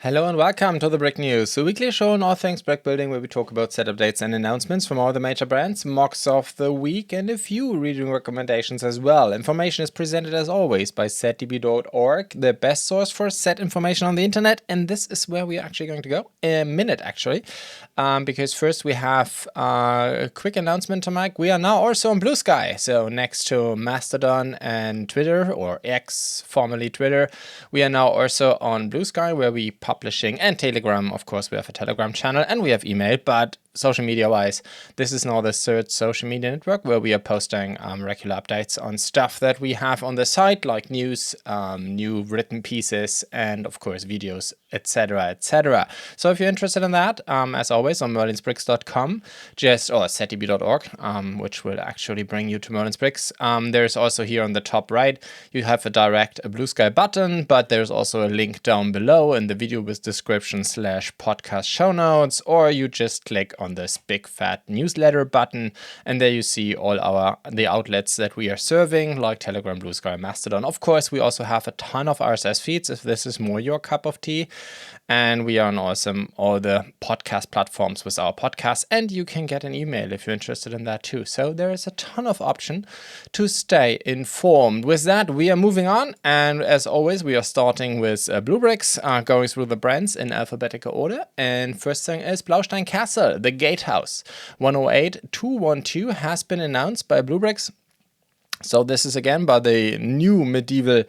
Hello and welcome to the Brick News, a weekly show on all things brick building where we talk about set updates and announcements from all the major brands, MOCs of the week, and a few reading recommendations as well. Information is presented as always by setdb.org, the best source for set information on the internet, and this is where we are actually going to go in a minute actually, because first we have a quick announcement to make. We are now also on Blue Sky, so next to Mastodon and Twitter, or X, formerly Twitter, we are now also on Blue Sky where we publishing, and Telegram, of course, we have a Telegram channel and we have email, but social media wise, this is now the third social media network where we are posting regular updates on stuff that we have on the site, like news, new written pieces, and of course videos, etc, etc. So if you're interested in that, as always on merlinsbrixx.com, or setdb.org, which will actually bring you to MerlinsBrixx. There's also here on the top right, you have a Blue Sky button, but there's also a link down below in the video with description / podcast show notes, or you just click on this big fat newsletter button, and there you see all the outlets that we are serving, like Telegram, Blue Sky, Mastodon. Of course, we also have a ton of RSS feeds if this is more your cup of tea, and we are on all the podcast platforms with our podcasts, and you can get an email if you're interested in that too. So there is a ton of option to stay informed. With that, we are moving on, and as always, we are starting with BlueBrixx, going through the brands in alphabetical order. And first thing is Blaustein Castle, the Gatehouse 108-212 has been announced by BlueBrixx. So this is again by the new medieval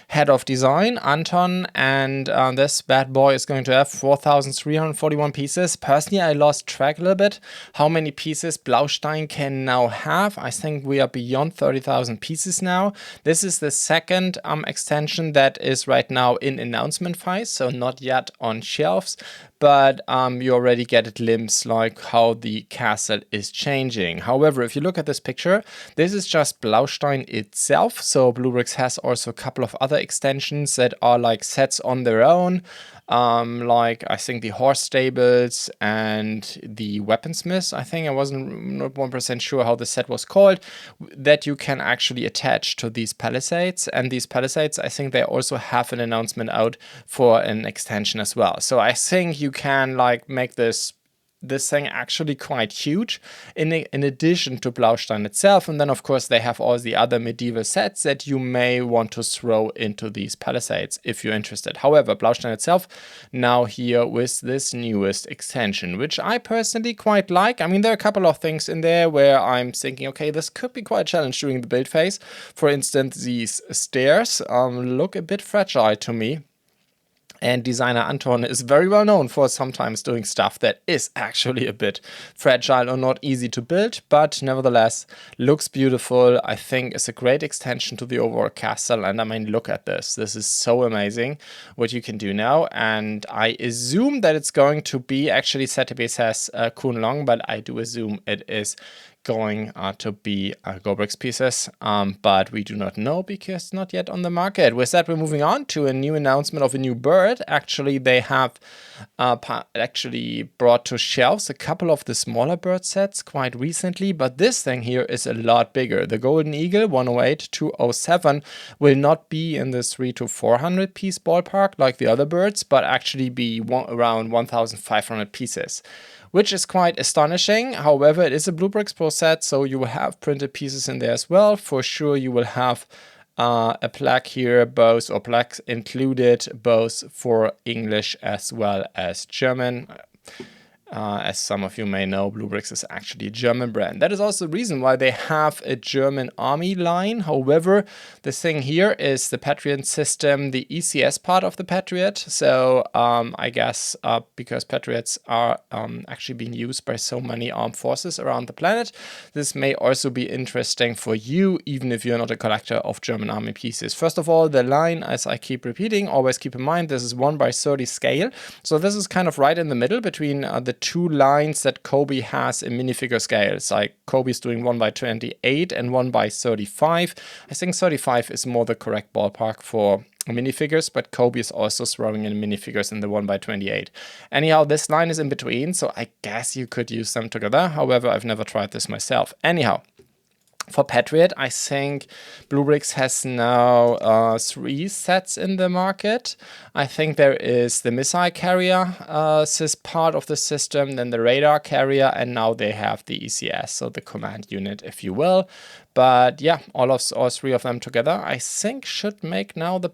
head of design, Anton, and this bad boy is going to have 4,341 pieces. Personally, I lost track a little bit how many pieces Blaustein can now have. I think we are beyond 30,000 pieces now. This is the second extension that is right now in announcement phase, so not yet on shelves, but you already get a glimpse like how the castle is changing. However, if you look at this picture, this is just Blaustein itself. So BlueBrixx has also a couple of other extensions that are like sets on their own, like I think the horse stables and the weaponsmiths. I think I wasn't not 1% sure how the set was called, that you can actually attach to these palisades. And these palisades, I think they also have an announcement out for an extension as well. So I think you can like make this thing actually quite huge in addition to Blaustein itself. And then of course they have all the other medieval sets that you may want to throw into these palisades if you're interested. However, Blaustein itself now here with this newest extension, which I personally quite like. I mean, there are a couple of things in there where I'm thinking, okay, this could be quite a challenge during the build phase. For instance, these stairs look a bit fragile to me. And designer Anton is very well known for sometimes doing stuff that is actually a bit fragile or not easy to build, but nevertheless looks beautiful. I think it's a great extension to the overall castle. And I mean, look at this. This is so amazing what you can do now. And I assume that it's going to be, actually Setebe says Kun Long, but I do assume it is going to be BlueBrixx pieces, but we do not know because it's not yet on the market. With that, we're moving on to a new announcement of a new bird. Actually, they have actually brought to shelves a couple of the smaller bird sets quite recently, but this thing here is a lot bigger. The Golden Eagle 108-207 will not be in the 300 to 400 piece ballpark like the other birds, but actually be around 1,500 pieces, which is quite astonishing. However, it is a BlueBrixx Pro set, so you will have printed pieces in there as well. For sure, you will have a plaque here, plaques included, both for English as well as German. As some of you may know, BlueBrixx is actually a German brand. That is also the reason why they have a German army line. However, the thing here is the Patriot system, the ECS part of the Patriot. So I guess because Patriots are actually being used by so many armed forces around the planet, this may also be interesting for you, even if you're not a collector of German army pieces. First of all, the line, as I keep repeating, always keep in mind, this is 1/30 scale. So this is kind of right in the middle between the two lines that Cobi has in minifigure scales. Like Cobi's doing 1/28 and 1/35. I think 35 is more the correct ballpark for minifigures, but Cobi is also throwing in minifigures in the 1/28. Anyhow, this line is in between, so I guess you could use them together. However, I've never tried this myself. Anyhow, For Patriot, I think BlueBrixx has now 3 sets in the market. I think there is the missile carrier part of the system, then the radar carrier, and now they have the ECS, so the command unit, if you will. But yeah, all 3 of them together, I think, should make now the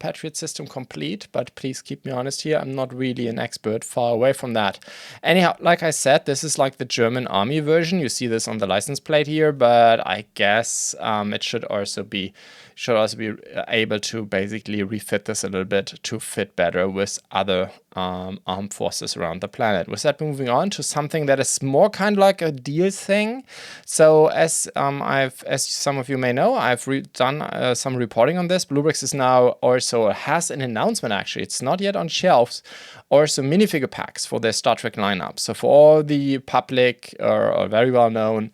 Patriot system complete. But please keep me honest here, I'm not really an expert, far away from that. Anyhow, like I said, this is like the German army version. You see this on the license plate here, but I guess it should also be able to basically refit this a little bit to fit better with other armed forces around the planet. With that, moving on to something that is more kind of like a deal thing. So as some of you may know, I've done some reporting on this. BlueBrixx is now also has an announcement. Actually, it's not yet on shelves. Also minifigure packs for their Star Trek lineup. So for all the public or very well known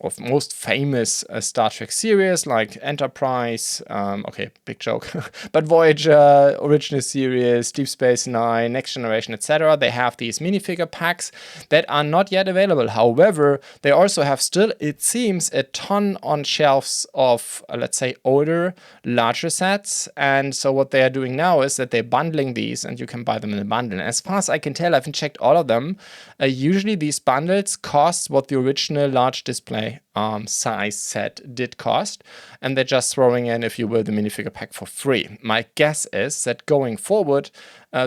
of most famous Star Trek series like Enterprise, okay, big joke, but Voyager, original series, Deep Space Nine, Next Generation, etc. They have these minifigure packs that are not yet available. However, they also have still, it seems, a ton on shelves of, let's say, older, larger sets. And so what they are doing now is that they're bundling these, and you can buy them in a bundle. And as far as I can tell, I haven't checked all of them. Usually these bundles cost what the original large display size set did cost, and they're just throwing in, if you will, the minifigure pack for free. My guess is that going forward,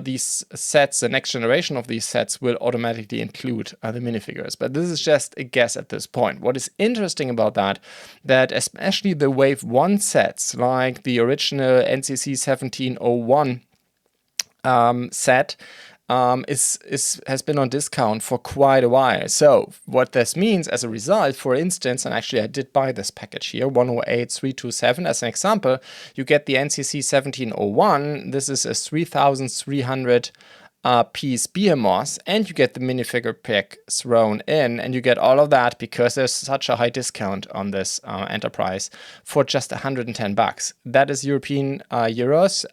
these sets, the next generation of these sets, will automatically include the minifigures. But this is just a guess at this point. What is interesting about that especially the Wave 1 sets, like the original NCC 1701 set, has been on discount for quite a while. So what this means as a result, for instance, and actually I did buy this package here, 108327 as an example, you get the NCC 1701. This is a 3,300 piece BMOS, and you get the minifigure pack thrown in, and you get all of that because there's such a high discount on this Enterprise for just 110 bucks. That is European euros,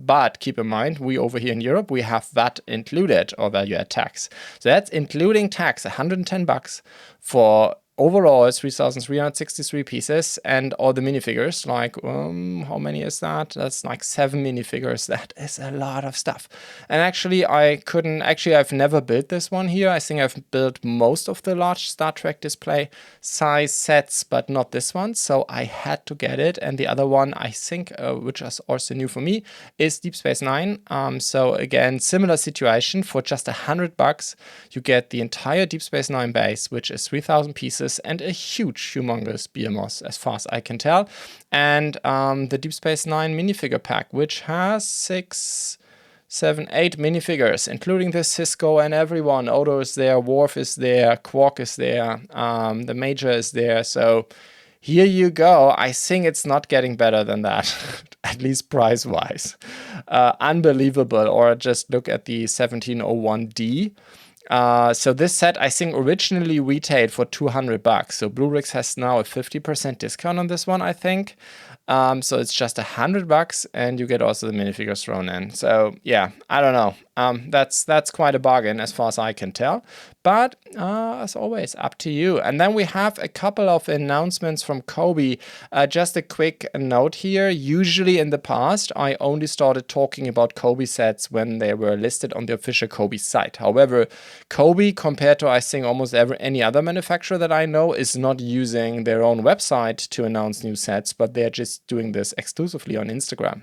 but keep in mind, we over here in Europe, we have VAT included, or value add tax. So that's including tax, 110 bucks for overall it's 3,363 pieces, and all the minifigures, like, how many is that? That's like 7 minifigures. That is a lot of stuff. And actually, I've never built this one here. I think I've built most of the large Star Trek display size sets, but not this one. So I had to get it. And the other one, I think, which is also new for me, is Deep Space Nine. So again, similar situation. For just 100 bucks, you get the entire Deep Space Nine base, which is 3,000 pieces, and a huge, humongous BMOS, as far as I can tell. And the Deep Space Nine minifigure pack, which has 6, 7, 8 minifigures, including the Cisco and everyone. Odo is there, Worf is there, Quark is there, the Major is there. So here you go. I think it's not getting better than that, at least price-wise. Unbelievable. Or just look at the 1701D. So this set, I think, originally retailed for 200 bucks. So BlueBrixx has now a 50% discount on this one, I think. So it's just 100 bucks, and you get also the minifigures thrown in. So yeah, I don't know. That's quite a bargain as far as I can tell. But as always, up to you. And then we have a couple of announcements from Cobi. Just a quick note here. Usually in the past, I only started talking about Cobi sets when they were listed on the official Cobi site. However, Cobi, compared to, I think, almost any other manufacturer that I know, is not using their own website to announce new sets, but they're just doing this exclusively on Instagram.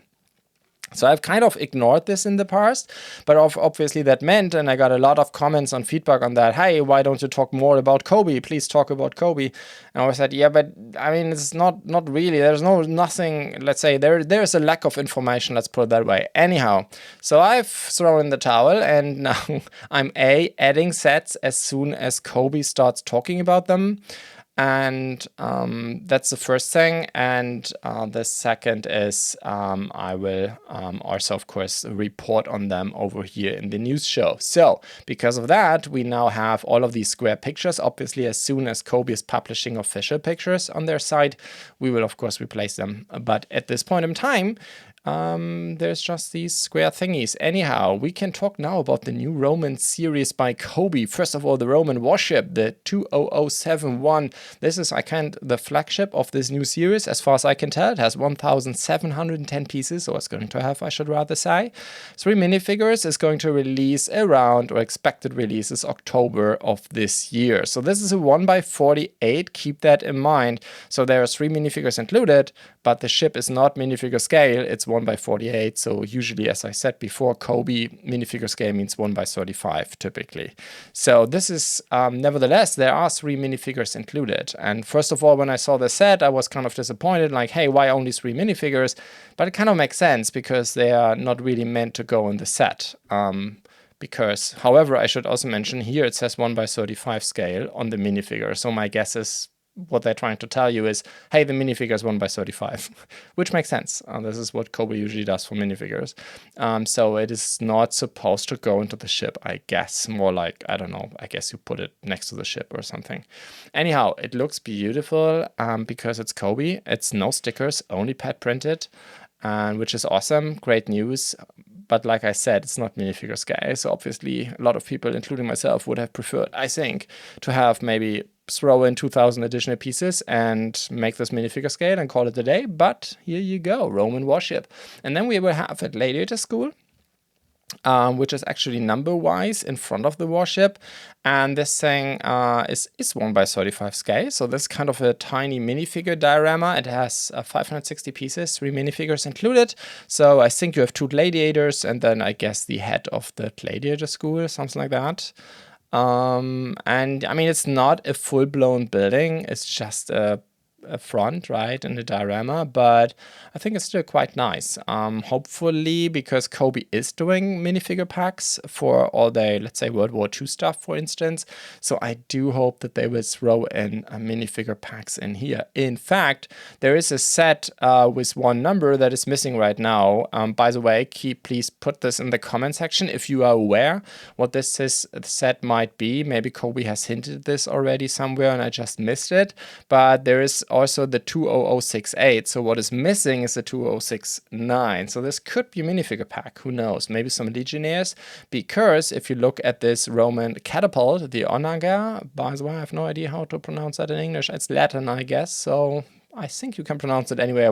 So I've kind of ignored this in the past, but obviously that meant, and I got a lot of comments on feedback on that, hey, why don't you talk more about Cobi? Please talk about Cobi. And I said, yeah, but I mean, it's not really, there's nothing, let's say, there's a lack of information, let's put it that way. Anyhow, so I've thrown in the towel, and now I'm adding sets as soon as Cobi starts talking about them. And that's the first thing. And the second is I will also, of course, report on them over here in the news show. So because of that, we now have all of these square pictures. Obviously, as soon as Cobi is publishing official pictures on their site, we will, of course, replace them. But at this point in time, there's just these square thingies. Anyhow, we can talk now about the new Roman series by Cobi. First of all, the Roman warship, the 20071. This is, the flagship of this new series. As far as I can tell, it has 1,710 pieces, or it's going to have, I should rather say. 3 minifigures. Is going to release around, or expected release is October of this year. So this is a 1x48. Keep that in mind. So there are 3 minifigures included, but the ship is not minifigure scale. It's 1x48. So usually, as I said before, Cobi minifigure scale means 1x35 typically. So this is, nevertheless, there are 3 minifigures included. And first of all, when I saw the set, I was kind of disappointed, like, hey, why only 3 minifigures? But it kind of makes sense because they are not really meant to go in the set. Because, however, I should also mention here it says 1x35 scale on the minifigure. So my guess is what they're trying to tell you is, hey, the minifigure is 1x35, which makes sense. This is what Cobi usually does for minifigures. So it is not supposed to go into the ship, I guess. More like, I don't know, I guess you put it next to the ship or something. Anyhow, it looks beautiful because it's Cobi. It's no stickers, only pad printed, which is awesome. Great news. But like I said, it's not minifigure scale. So obviously a lot of people, including myself, would have preferred, I think, to have maybe throw in 2,000 additional pieces and make this minifigure scale and call it a day. But here you go, Roman warship. And then we will have it Gladiator School, which is actually number-wise in front of the warship. And this thing is 1x35 scale. So this is kind of a tiny minifigure diorama. It has 560 pieces, 3 minifigures included. So I think you have 2 gladiators and then I guess the head of the gladiator school, something like that. And I mean, it's not a full-blown building. It's just a front, right, in the diorama, but I think it's still quite nice. Hopefully, because Cobi is doing minifigure packs for all their, let's say, World War II stuff, for instance. So I do hope that they will throw in minifigure packs in here. In fact, there is a set with 1 number that is missing right now. By the way, please put this in the comment section if you are aware what this set might be. Maybe Cobi has hinted this already somewhere and I just missed it. But there is also the 20068. So what is missing is the 2069. So this could be a minifigure pack. Who knows? Maybe some Legionnaires. Because if you look at this Roman catapult, the Onaga, by the way, I have no idea how to pronounce that in English. It's Latin, I guess. So I think you can pronounce it any way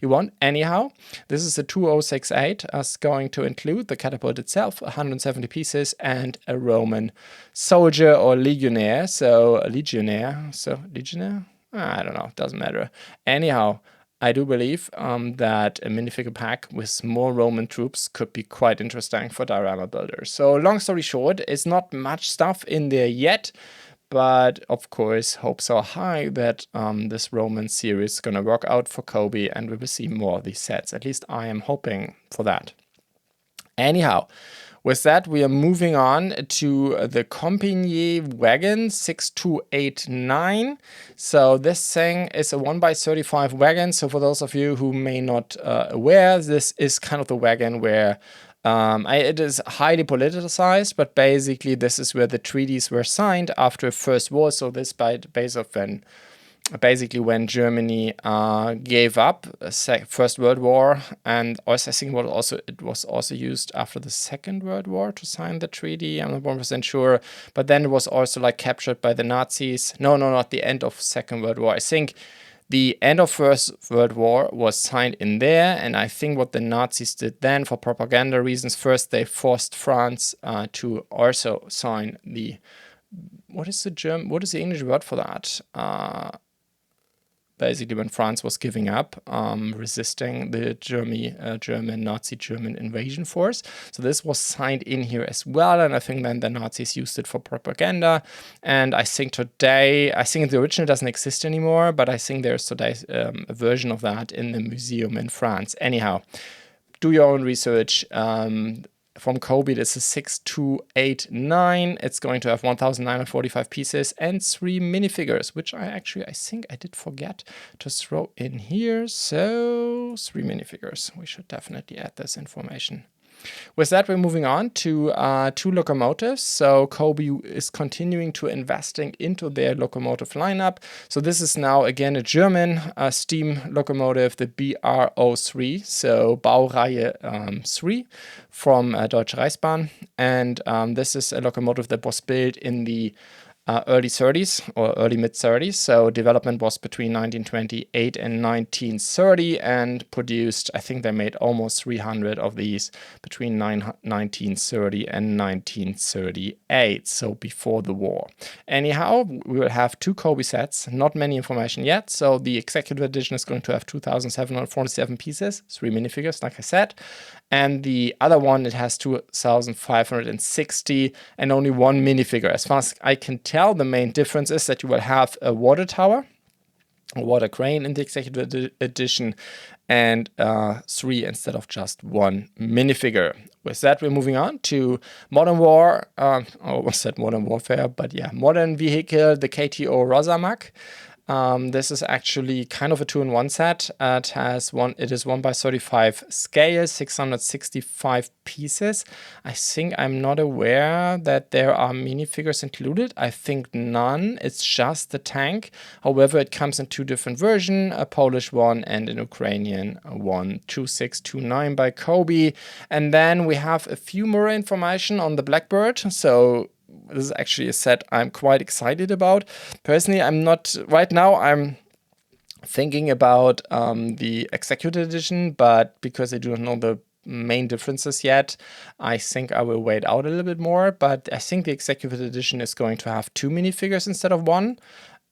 you want. Anyhow, this is a 2068. It's going to include the catapult itself, 170 pieces, and a Roman soldier or legionnaire. So legionnaire. I don't know. Doesn't matter. Anyhow, I do believe that a minifigure pack with more Roman troops could be quite interesting for diorama builders. So long story short, it's not much stuff in there yet. But of course, hopes are high that this Roman series is going to work out for Cobi and we will see more of these sets. At least I am hoping for that. Anyhow, with that, we are moving on to the Compagnie wagon 6289. So this thing is a 1x35 wagon. So for those of you who may not aware, this is kind of the wagon where it is highly politicized, but basically this is where the treaties were signed after First War. So this by the base of basically when Germany gave up First World War, and also I think it was also used after the Second World War to sign the treaty. I'm not 100% sure, but then it was also like captured by the Nazis. No, not the end of Second World War. I think the end of First World War was signed in there, and I think what the Nazis did then for propaganda reasons, first they forced France to also sign the, what is the English word for that? Basically when France was giving up, resisting the Nazi-German invasion force. So this was signed in here as well, and I think then the Nazis used it for propaganda. And I think today, the original doesn't exist anymore, but I think there's today a version of that in the museum in France. Anyhow, do your own research. From Cobi, this is 6289. It's going to have 1,945 pieces and 3 minifigures, which I think I did forget to throw in here. So 3 minifigures. We should definitely add this information. With that, we're moving on to 2 locomotives. So Cobi is continuing to investing into their locomotive lineup. So this is now again a German steam locomotive, the BRO3, so Baureihe 3 from Deutsche Reichsbahn. And this is a locomotive that was built in the early 30s or early mid 30s. So development was between 1928 and 1930 and produced, I think they made almost 300 of these between 1930 and 1938, so before the war. Anyhow, we will have 2 Cobi sets, not many information yet. So the executive edition is going to have 2,747 pieces, 3 minifigures, like I said. And the other one, it has 2,560 and only 1 minifigure. As far as I can tell, the main difference is that you will have a water tower, a water crane in the executive edition, and 3 instead of just 1 minifigure. With that, we're moving on to Modern War. I almost said Modern Warfare, but yeah, Modern Vehicle, the KTO Rosamag. This is actually kind of a 2-in-1 set. It is 1x35 scale, 665 pieces. I think I'm not aware that there are minifigures included. I think none. It's just the tank. However, it comes in 2 different versions, a Polish one and an Ukrainian one, 2629 by Cobi. And then we have a few more information on the Blackbird. So this is actually a set I'm quite excited about. Personally, I'm thinking about the executive edition, but because I do not know the main differences yet, I think I will wait out a little bit more. But I think the executive edition is going to have 2 minifigures instead of 1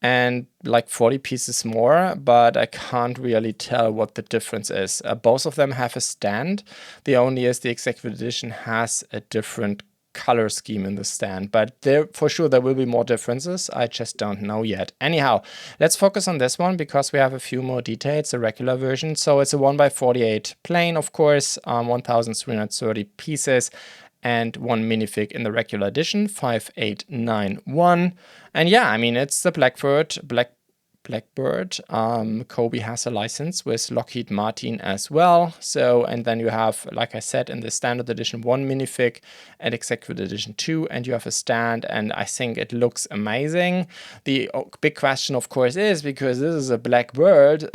and like 40 pieces more, but I can't really tell what the difference is. Both of them have a stand. The only is the executive edition has a different color scheme in the stand, but there for sure there will be more differences. I just don't know yet. Anyhow, let's focus on this one because we have a few more details, the regular version. So it's a 1x48 plane, of course, 1,330 pieces and 1 minifig in the regular edition, 5891. And yeah, I mean, it's the Blackbird. Cobi has a license with Lockheed Martin as well. So, and then you have, like I said, in the standard edition, 1 minifig and executive edition 2, and you have a stand, and I think it looks amazing. The big question, of course, is because this is a Blackbird,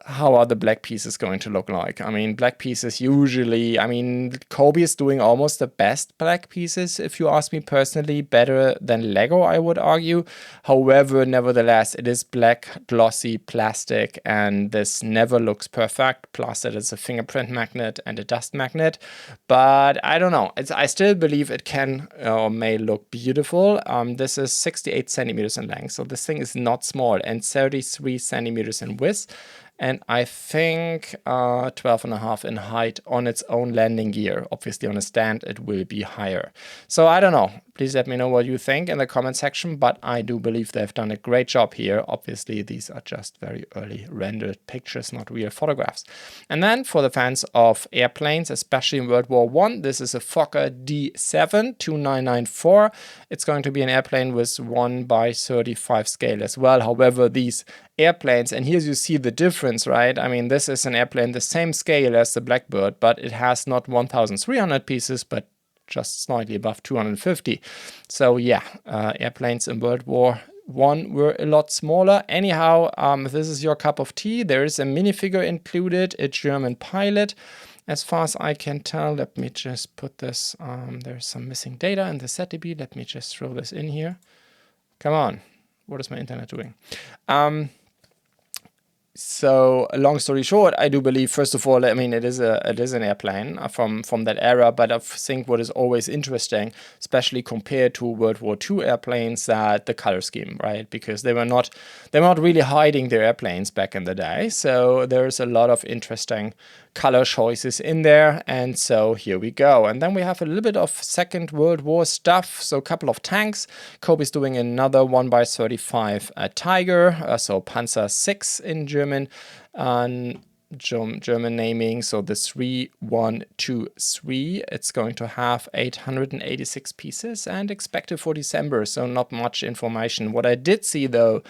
how are the black pieces going to look like? I mean, black pieces usually, I mean, Cobi is doing almost the best black pieces, if you ask me personally, better than Lego, I would argue. However, nevertheless, it is black, glossy plastic, and this never looks perfect. Plus, it is a fingerprint magnet and a dust magnet. But I don't know. I still believe it can or may look beautiful. This is 68 centimeters in length, so this thing is not small, and 33 centimeters in width. And I think 12.5 in height on its own landing gear. Obviously on a stand it will be higher. So I don't know. Please let me know what you think in the comment section, but I do believe they've done a great job here. Obviously these are just very early rendered pictures, not real photographs. And then for the fans of airplanes, especially in World War I, this is a Fokker D7 2994. It's going to be an airplane with 1x35 scale as well. However, these airplanes, and here you see the difference, right? I mean, this is an airplane the same scale as the Blackbird, but it has not 1,300 pieces, but just slightly above 250. So yeah, airplanes in World War I were a lot smaller. Anyhow, if this is your cup of tea, there is a minifigure included, a German pilot. As far as I can tell, let me just put this, there's some missing data in the ZDB. Let me just throw this in here. Come on, what is my internet doing? So long story short, I do believe, first of all, I mean, it is an airplane from that era, but I think what is always interesting, especially compared to World War II airplanes, that the color scheme, right? Because they were not really hiding their airplanes back in the day. So there's a lot of interesting color choices in there, and so here we go. And then we have a little bit of Second World War stuff, so a couple of tanks. Cobi's doing another 1x35 Tiger, so Panzer 6 in German, German naming, so the 3123. It's going to have 886 pieces and expected for December, so not much information. What I did see though,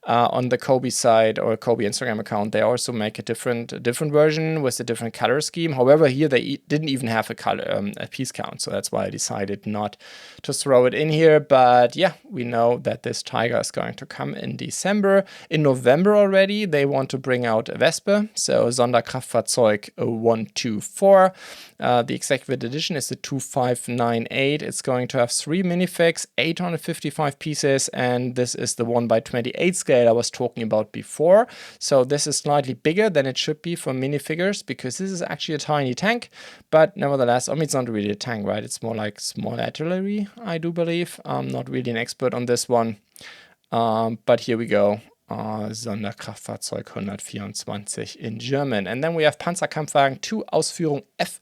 On the Cobi side or Cobi Instagram account, they also make a different version with a different color scheme. However, here they didn't even have a piece count, so that's why I decided not to throw it in here. But yeah, we know that this tiger is going to come in December. In November already, they want to bring out a Wespe, so Sonderkraftfahrzeug 124. The executive edition is the 2598. It's going to have 3 minifigs, 855 pieces, and this is the 1/28 scale I was talking about before. So this is slightly bigger than it should be for minifigures, because this is actually a tiny tank, but nevertheless, I mean, it's not really a tank, right? It's more like small artillery, I do believe. I'm not really an expert on this one, but here we go. Sonderkraftfahrzeug 124 in German. And then we have Panzerkampfwagen 2 Ausführung F.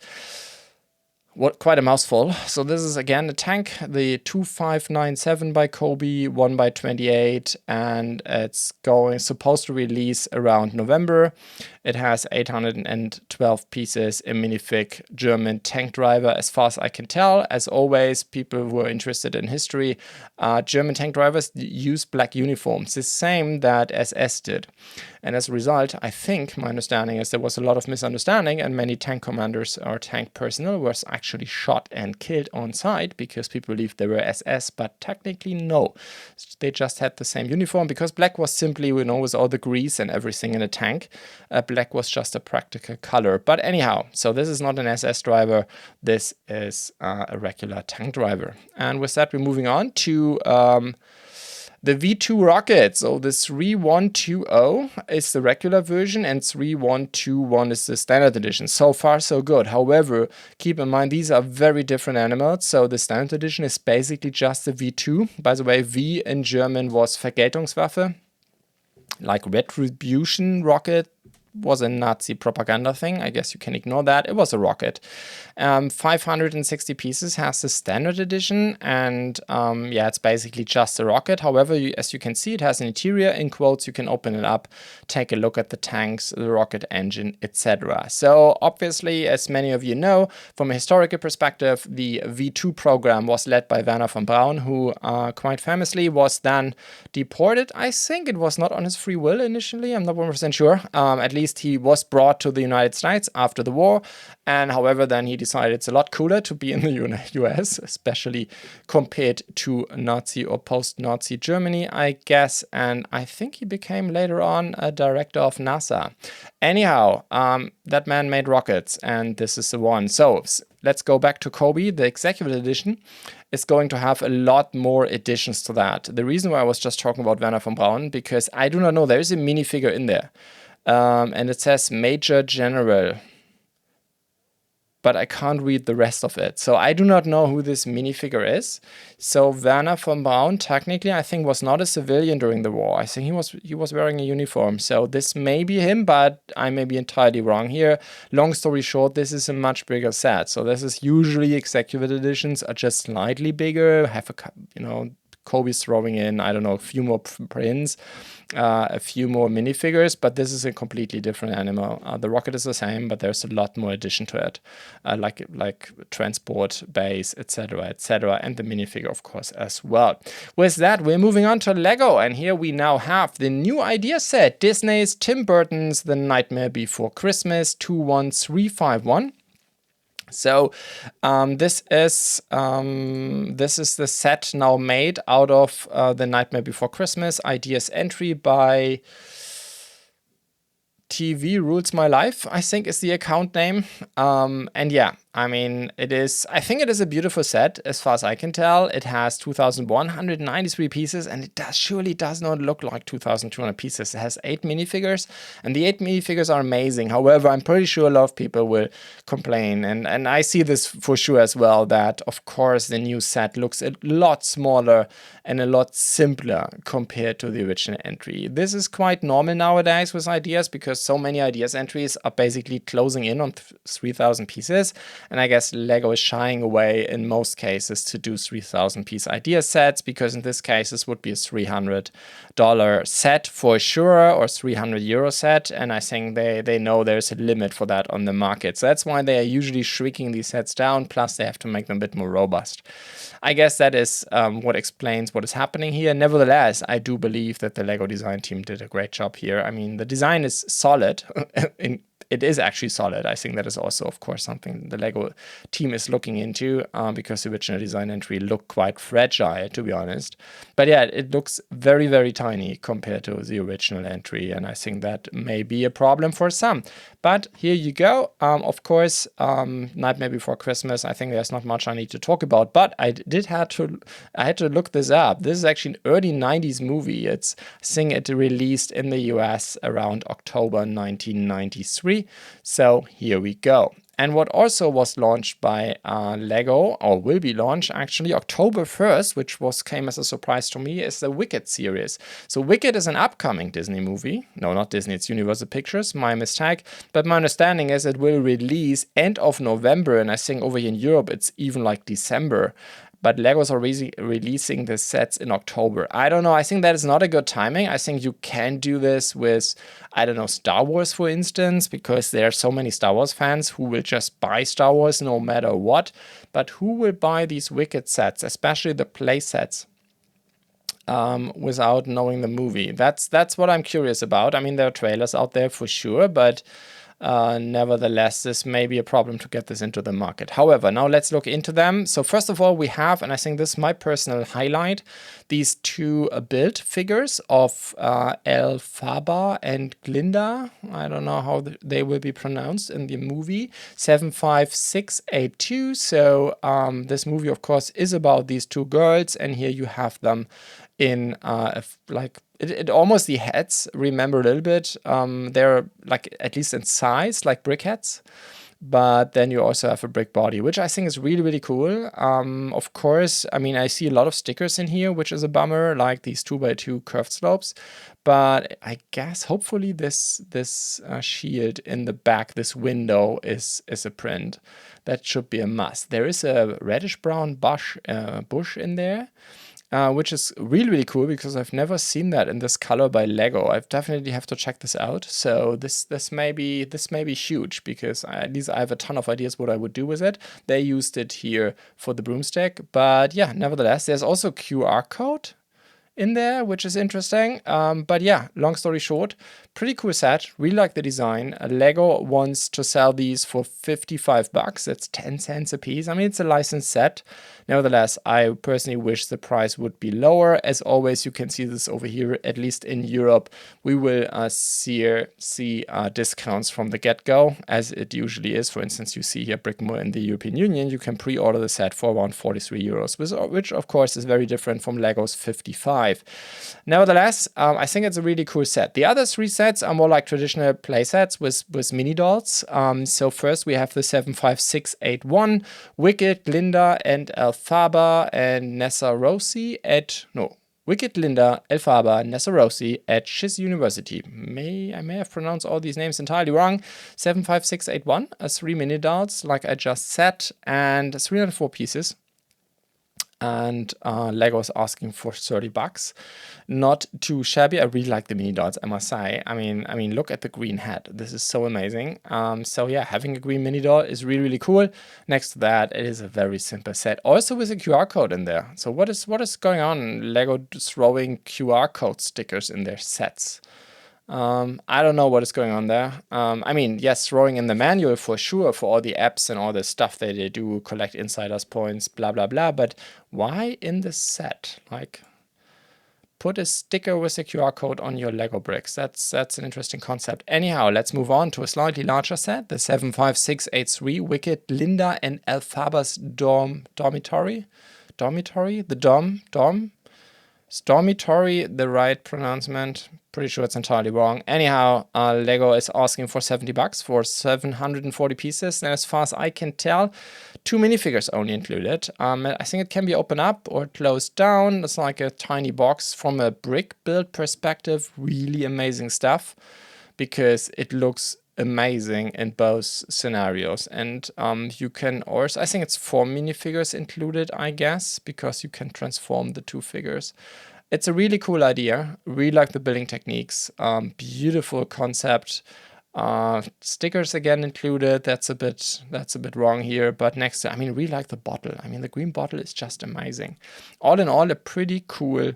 What, quite a mouthful. So this is again a tank, the 2597 by Cobi, 1/28, and it's supposed to release around November. It has 812 pieces, a minifig, German tank driver, as far as I can tell. As always, people who are interested in history, German tank drivers use black uniforms, the same that SS did. And as a result, I think, my understanding is there was a lot of misunderstanding, and many tank commanders or tank personnel was actually shot and killed on site because people believed they were SS, but technically no. They just had the same uniform, because black was simply, you know, with all the grease and everything in a tank, black was just a practical color. But anyhow, so this is not an SS driver, this is a regular tank driver. And with that, we're moving on to the V2 rocket. So the 3120 is the regular version and 3121 is the standard edition. So far, so good. However, keep in mind, these are very different animals. So the standard edition is basically just the V2. By the way, V in German was Vergeltungswaffe, like retribution rocket. Was a Nazi propaganda thing. I guess you can ignore that. It was a rocket. 560 pieces has the standard edition, and yeah, it's basically just a rocket. However, as you can see, it has an interior. In quotes, you can open it up, take a look at the tanks, the rocket engine, etc. So obviously, as many of you know, from a historical perspective, the V2 program was led by Werner von Braun, who quite famously was then deported. I think it was not on his free will initially. I'm not 100% sure. At least he was brought to the United States after the war, and however, then he decided it's a lot cooler to be in the US, especially compared to Nazi or post-Nazi Germany, I guess, and I think he became later on a director of NASA. Anyhow, that man made rockets, and this is the one. So let's go back to Cobi. The executive edition is going to have a lot more additions to that. The reason why I was just talking about Werner von Braun, because I do not know, there is a minifigure in there. And it says Major General, but I can't read the rest of it. So I do not know who this minifigure is. So Werner von Braun, technically, I think, was not a civilian during the war. I think he was wearing a uniform. So this may be him, but I may be entirely wrong here. Long story short, this is a much bigger set. So this is usually executive editions are just slightly bigger, have a, you know, Cobi's throwing in, I don't know, a few more prints, a few more minifigures, but this is a completely different animal. The rocket is the same, but there's a lot more addition to it, like transport base, etc., and the minifigure, of course, as well. With that, we're moving on to Lego, and here we now have the new idea set, Disney's Tim Burton's The Nightmare Before Christmas 21351. So this is the set now made out of The Nightmare Before Christmas ideas entry by TV Rules My Life, I think is the account name. And yeah, I mean, I think it is a beautiful set as far as I can tell. It has 2,193 pieces, and it surely does not look like 2,200 pieces. It has 8 minifigures, and the 8 minifigures are amazing. However, I'm pretty sure a lot of people will complain, and I see this for sure as well, that of course the new set looks a lot smaller and a lot simpler compared to the original entry. This is quite normal nowadays with ideas, because so many ideas entries are basically closing in on 3,000 pieces. And I guess Lego is shying away in most cases to do 3,000 piece idea sets, because in this case this would be a $300 set for sure, or €300 set. And I think they know there's a limit for that on the market. So that's why they are usually shrinking these sets down. Plus they have to make them a bit more robust. I guess that is what explains what is happening here. Nevertheless, I do believe that the Lego design team did a great job here. I mean, the design is solid. It is actually solid. I think that is also, of course, something the Lego team is looking into, because the original design entry looked quite fragile, to be honest. But yeah, it looks very, very tiny compared to the original entry, and I think that may be a problem for some. But here you go. Of course, Nightmare Before Christmas, I think there's not much I need to talk about, but I had to look this up. This is actually an early 90s movie. I think it released in the US around October 1993. So here we go. And what also was launched by Lego, or will be launched actually October 1st, which came as a surprise to me, is the Wicked series. So Wicked is an upcoming Disney movie. No, not Disney, it's Universal Pictures, my mistake. But my understanding is it will release end of November, and I think over here in Europe it's even like December. But Lego's already releasing the sets in October. I don't know. I think that is not a good timing. I think you can do this with, I don't know, Star Wars, for instance, because there are so many Star Wars fans who will just buy Star Wars no matter what. But who will buy these Wicked sets, especially the play sets, without knowing the movie? That's what I'm curious about. I mean, there are trailers out there for sure, but nevertheless, this may be a problem to get this into the market. However, now let's look into them. So first of all, we have, and I think this is my personal highlight, these two build figures of Elphaba and Glinda. I don't know how they will be pronounced in the movie. 75682. So this movie, of course, is about these two girls, and here you have them in like it almost, the heads remember a little bit. They're like, at least in size, like brick heads. But then you also have a brick body, which I think is really, really cool. Of course, I mean, I see a lot of stickers in here, which is a bummer, like these 2x2 curved slopes. But I guess hopefully this shield in the back, this window, is a print. That should be a must. There is a reddish-brown bush in there. Which is really, really cool, because I've never seen that in this color by Lego. I definitely have to check this out. So this may be huge, because at least I have a ton of ideas what I would do with it. They used it here for the broomstick, but yeah, nevertheless, there's also QR code in there, which is interesting. But yeah, long story short, pretty cool set. Really like the design. Lego wants to sell these for $55. That's 10 cents a piece. I mean, it's a licensed set. Nevertheless, I personally wish the price would be lower. As always, you can see this over here, at least in Europe. We will see discounts from the get-go, as it usually is. For instance, you see here Brickmo in the European Union. You can pre-order the set for around €43, which of course is very different from Lego's 55. Nevertheless, I think it's a really cool set. The other three sets are more like traditional play sets with mini dolls. So first we have the 75681, Wicked, Glinda, and Elphaba and Nessarosi Wicked, Linda, Elphaba, Nessarosi at Shiz University. I may have pronounced all these names entirely wrong. 75681, 3 mini dolls, like I just said, and 304 pieces. And Lego is asking for $30. Not too shabby. I really like the mini dolls, I must say. I mean, look at the green head. This is so amazing. So yeah, having a green mini doll is really, really cool. Next to that, it is a very simple set, also with a QR code in there. So what is going on? Lego throwing QR code stickers in their sets. I don't know what is going on there. I mean, yes, throwing in the manual for sure for all the apps and all the stuff that they do, collect insiders points, blah, blah, blah. But why in the set? Like, put a sticker with a QR code on your Lego bricks. That's an interesting concept. Anyhow, let's move on to a slightly larger set, the 75683, Wicked, Linda, and Elphaba's dormitory. Dormitory? The dorm? Is dormitory the right pronouncement? Pretty sure it's entirely wrong. Anyhow, Lego is asking for $70 for 740 pieces. And as far as I can tell, 2 minifigures only included. I think it can be opened up or closed down. It's like a tiny box. From a brick build perspective, really amazing stuff, because it looks amazing in both scenarios. And you can also, I think it's 4 minifigures included, I guess, because you can transform the 2 figures. It's a really cool idea. Really like the building techniques. Beautiful concept. Stickers again included. That's a bit wrong here. But next, I mean, really like the bottle. I mean, the green bottle is just amazing. All in all, a pretty cool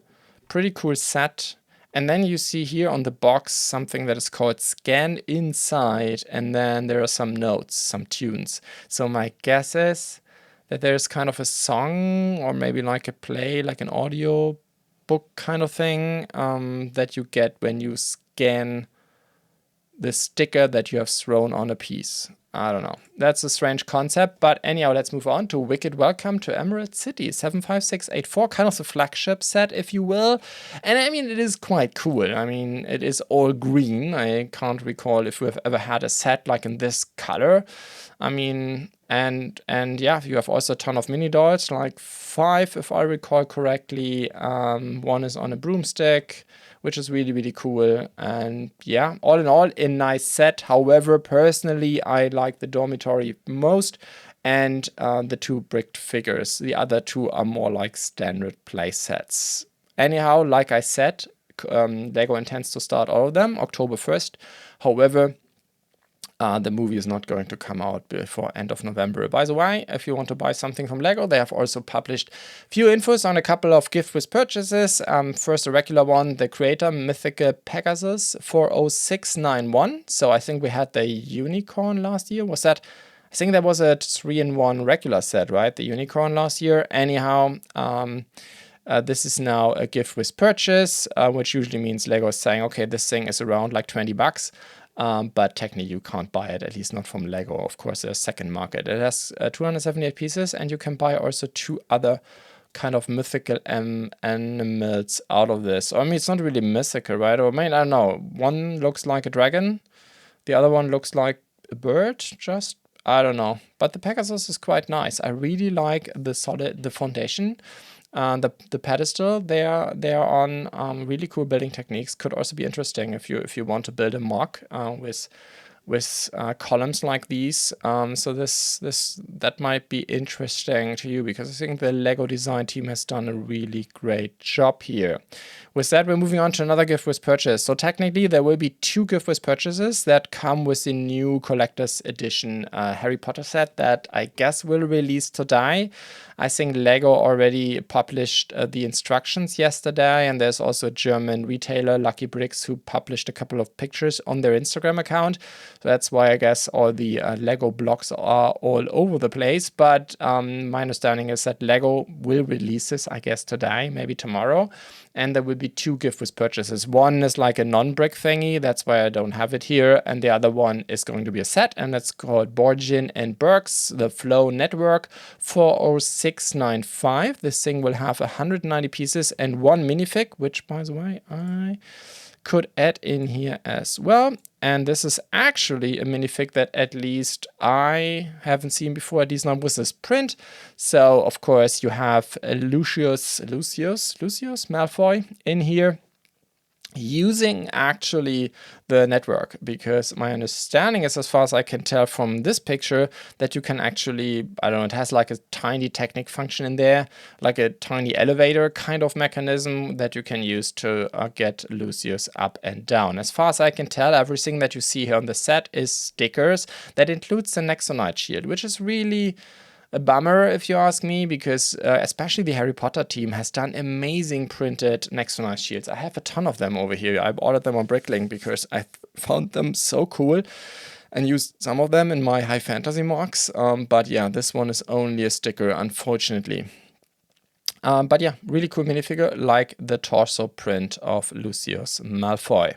set. And then you see here on the box something that is called Scan Inside, and then there are some notes, some tunes. So my guess is that there's kind of a song or maybe like a play, like an audio book kind of thing that you get when you scan the sticker that you have thrown on a piece. I don't know. That's a strange concept, but anyhow, let's move on to Wicked Welcome to Emerald City 75684, kind of the flagship set, if you will. And I mean, it is quite cool. I mean, it is all green. I can't recall if we've ever had a set like in this color. I mean, and yeah, you have also a ton of mini dolls, like 5, if I recall correctly. One is on a broomstick, which is really, really cool. And yeah, all in all, a nice set. However, personally, I like the dormitory most and the 2 bricked figures. The other 2 are more like standard play sets. Anyhow, like I said, LEGO intends to start all of them October 1st. However, the movie is not going to come out before end of November. By the way, if you want to buy something from LEGO, they have also published few infos on a couple of gift with purchases. First, a regular one, the creator Mythical Pegasus 40691. So I think we had the unicorn last year. Was that? I think that was a 3-in-1 regular set, right? The unicorn last year. Anyhow, this is now a gift with purchase, which usually means LEGO is saying, okay, this thing is around like $20. But technically you can't buy it, at least not from LEGO. Of course, there's a second market. It has 278 pieces, and you can buy also 2 other kind of mythical animals out of this. I mean, it's not really mythical, right? Or I mean, I don't know. One looks like a dragon. The other one looks like a bird, just. I don't know. But the Pegasus is quite nice. I really like the foundation. The pedestal they are on really cool building techniques. Could also be interesting if you want to build a MOC with columns like these. So that might be interesting to you, because I think the LEGO design team has done a really great job here. With that, we're moving on to another gift with purchase. So technically, there will be 2 gift with purchases that come with the new collector's edition Harry Potter set that I guess will release today. I think LEGO already published the instructions yesterday, and there's also a German retailer, BlueBrixx, who published a couple of pictures on their Instagram account. So that's why I guess all the LEGO blogs are all over the place. But my understanding is that LEGO will release this, I guess, today, maybe tomorrow. And there will be 2 gift with purchases. One is like a non-brick thingy, that's why I don't have it here. And the other one is going to be a set, and that's called Borgin and Burks, the Flow Network 40695. This thing will have 190 pieces and 1 minifig, which, by the way, I could add in here as well. And this is actually a minifig that at least I haven't seen before, at least not with this print. So, of course, you have Lucius Malfoy in here, using actually the network, because my understanding is, as far as I can tell from this picture, that you can actually, I don't know, it has like a tiny Technic function in there, like a tiny elevator kind of mechanism that you can use to get Lucius up and down. As far as I can tell, everything that you see here on the set is stickers. That includes the Nexonite shield, which is really a bummer, if you ask me, because especially the Harry Potter team has done amazing printed Nexonite shields. I have a ton of them over here. I ordered them on Bricklink because I found them so cool and used some of them in my high fantasy MOCs. But yeah, this one is only a sticker, unfortunately. But yeah, really cool minifigure, like the torso print of Lucius Malfoy.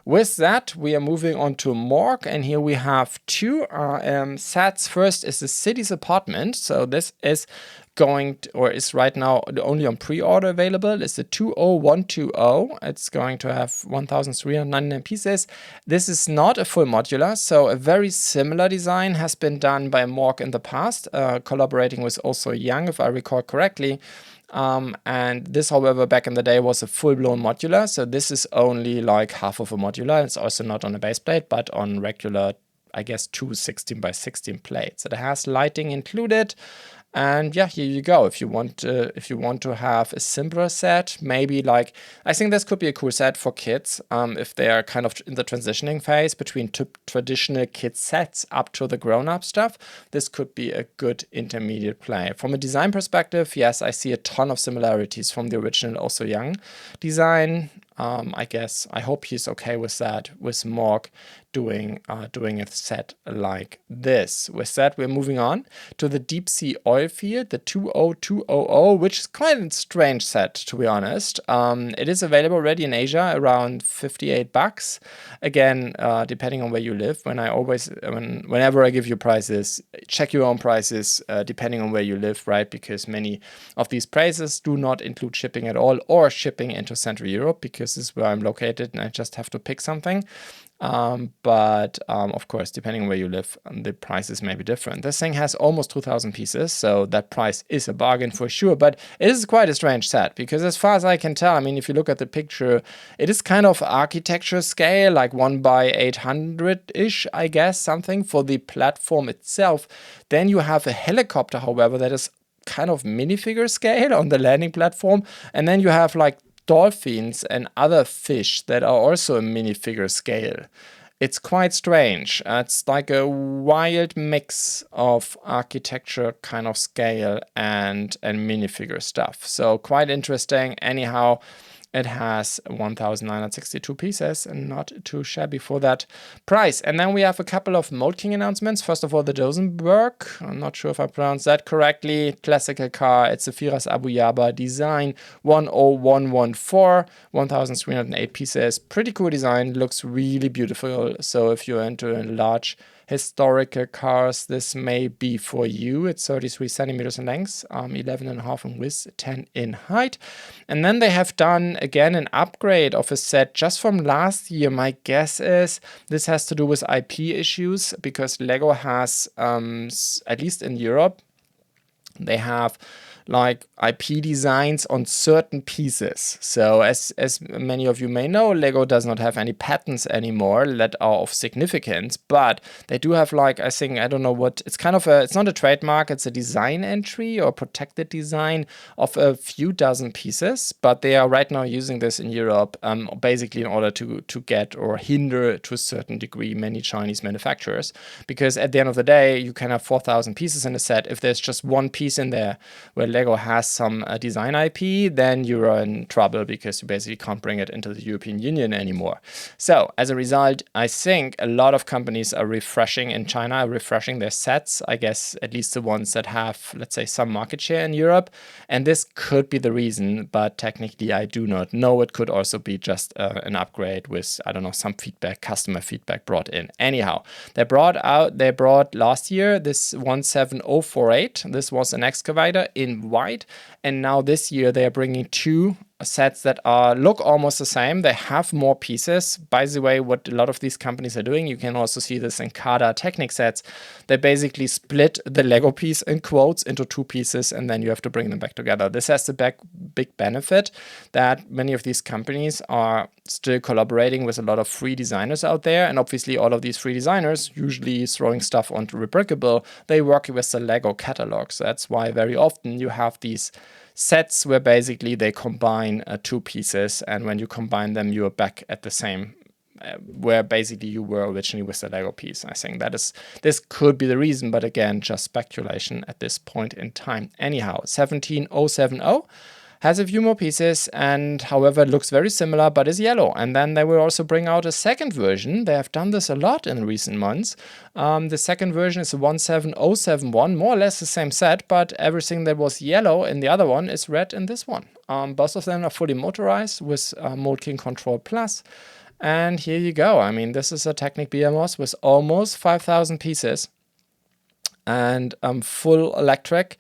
With that, we are moving on to Mork, and here we have 2 sets. First is the City's Apartment. So this is going to, or is right now only on pre-order available. It's the 20120. It's going to have 1,399 pieces. This is not a full modular, so a very similar design has been done by Mork in the past, collaborating with also Young, if I recall correctly. And this, however, back in the day was a full-blown modular, so this is only like half of a modular. modular. It's also not on a base plate, but on regular, I guess, two 16 by 16 plates. It has lighting included. And yeah, here you go. If you want to have a simpler set, maybe like, I think this could be a cool set for kids if they are kind of in the transitioning phase between traditional kid sets up to the grown-up stuff. This could be a good intermediate play. From a design perspective, yes, I see a ton of similarities from the original Also Young design. I guess I hope he's okay with that, with Mork doing a set like this. With that, we're moving on to the Deep Sea Oil Field, the 20200, which is quite a strange set, to be honest. It is available already in Asia, around $58. Again, depending on where you live. Whenever I give you prices, check your own prices depending on where you live, right? Because many of these prices do not include shipping at all, or shipping into Central Europe, because this is where I'm located and I just have to pick something. But of course, depending on where you live, the prices may be different. This thing has almost 2,000 pieces, so that price is a bargain for sure. But it is quite a strange set, because as far as I can tell, I mean, if you look at the picture, it is kind of architecture scale, like 1x800-ish, I guess, something for the platform itself. Then you have a helicopter, however, that is kind of minifigure scale on the landing platform. And then you have like dolphins and other fish that are also a minifigure scale. It's quite strange. It's like a wild mix of architecture kind of scale and minifigure stuff. So quite interesting. Anyhow, it has 1,962 pieces and not too shabby for that price. And then we have a couple of Mould King announcements. First of all, the Dosenberg. I'm not sure if I pronounced that correctly. Classical car. It's a Firas Abu Yaba design. 10114. 1,308 pieces. Pretty cool design. Looks really beautiful. So if you're into large historical cars, this may be for you. It's 33 centimeters in length, 11.5 in width, 10 in height. And then they have done, again, an upgrade of a set just from last year. My guess is this has to do with IP issues, because Lego has, at least in Europe, they have like IP designs on certain pieces. So as many of you may know, Lego does not have any patents anymore that are of significance, but they do have, like, I think, I don't know what, it's kind of it's not a trademark, it's a design entry or protected design of a few dozen pieces, but they are right now using this in Europe, basically in order to get or hinder to a certain degree many Chinese manufacturers, because at the end of the day, you can have 4,000 pieces in a set. If there's just one piece in there where Lego has some design IP, then you're in trouble, because you basically can't bring it into the European Union anymore. So as a result, I think a lot of companies are refreshing in China, refreshing their sets, I guess at least the ones that have, let's say, some market share in Europe. And this could be the reason, but technically I do not know. It could also be just an upgrade with, I don't know, some feedback, customer feedback brought in. Anyhow, they brought last year this 17048. This was an excavator in white, and now this year they are bringing two sets that look almost the same. They have more pieces. By the way, what a lot of these companies are doing, you can also see this in Kada Technic sets. They basically split the Lego piece in quotes into two pieces, and then you have to bring them back together. This has the big benefit that many of these companies are still collaborating with a lot of free designers out there, and obviously all of these free designers, usually throwing stuff onto Rebrickable, they work with the Lego catalog. So that's why very often you have these sets where basically they combine two pieces, and when you combine them, you are back at the same where basically you were originally with the Lego piece. I think this could be the reason, but again, just speculation at this point in time. Anyhow, 17070 has a few more pieces, and however, it looks very similar, but is yellow. And then they will also bring out a second version. They have done this a lot in recent months. The second version is the 17071, more or less the same set, but everything that was yellow in the other one is red in this one. Both of them are fully motorized with Mould King Control Plus. And here you go. I mean, this is a Technic BMOS with almost 5,000 pieces and full electric.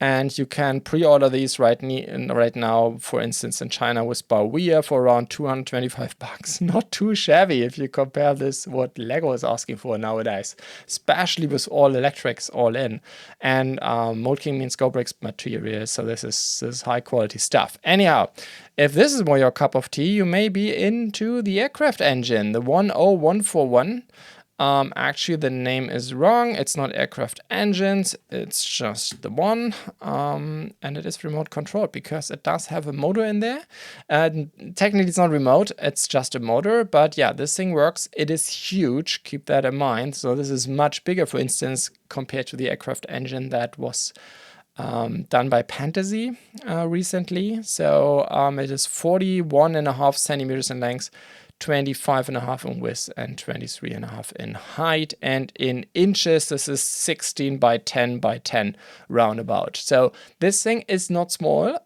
And you can pre-order these right now, for instance, in China with Bauer for around 225 bucks. Not too shabby if you compare this what Lego is asking for nowadays, especially with all electrics all in. And Mould King means BlueBrixx material, so this is high quality stuff. Anyhow, if this is more your cup of tea, you may be into the aircraft engine, the 10141. Actually, the name is wrong. It's not aircraft engines. It's just the one. And it is remote controlled because it does have a motor in there. Technically, it's not remote. It's just a motor. But yeah, this thing works. It is huge. Keep that in mind. So this is much bigger, for instance, compared to the aircraft engine that was done by Fantasy recently. So it is 41.5 centimeters in length, 25.5 in width, and 23.5 in height. And in inches, this is 16 by 10 by 10 roundabout. So this thing is not small,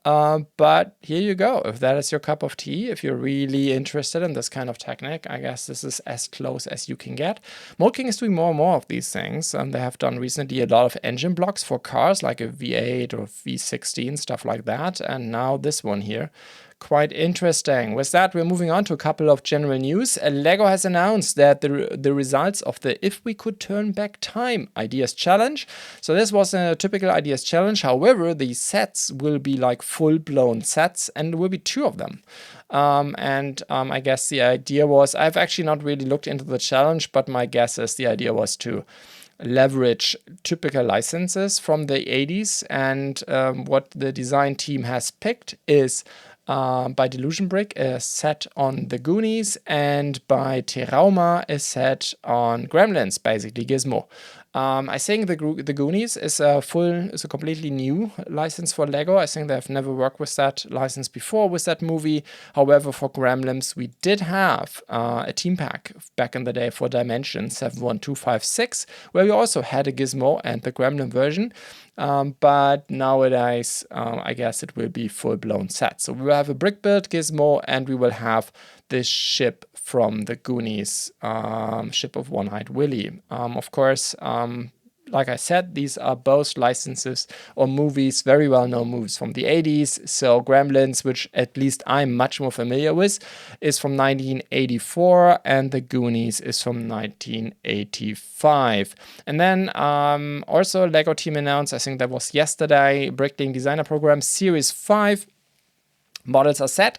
but here you go. If that is your cup of tea, if you're really interested in this kind of technique, I guess this is as close as you can get. Mould King is doing more and more of these things. They have done recently a lot of engine blocks for cars, like a V8 or V16, stuff like that. And now this one here. Quite interesting. With that, we're moving on to a couple of general news. Lego has announced that the results of the If We Could Turn Back Time Ideas Challenge. So this was a typical Ideas Challenge. However, the sets will be like full-blown sets, and there will be 2 of them. I guess the idea was, I've actually not really looked into the challenge, but my guess is the idea was to leverage typical licenses from the 80s. And what the design team has picked is by BlueBrixx a set on the Goonies, and by Terauma a set on Gremlins, basically Gizmo. I think the Goonies is a completely new license for Lego. I think they've never worked with that license before with that movie. However, for Gremlins, we did have a team pack back in the day for Dimension 71256, where we also had a Gizmo and the Gremlin version. But nowadays, I guess it will be full-blown set. So we will have a brick-built Gizmo, and we will have this ship from the Goonies, Ship of One-Eyed Willy. Of course, like I said, these are both licenses or movies, very well-known movies from the 80s. So Gremlins, which at least I'm much more familiar with, is from 1984, and the Goonies is from 1985. And then also Lego team announced, I think that was yesterday, Bricklink Designer Program Series 5. Models are set.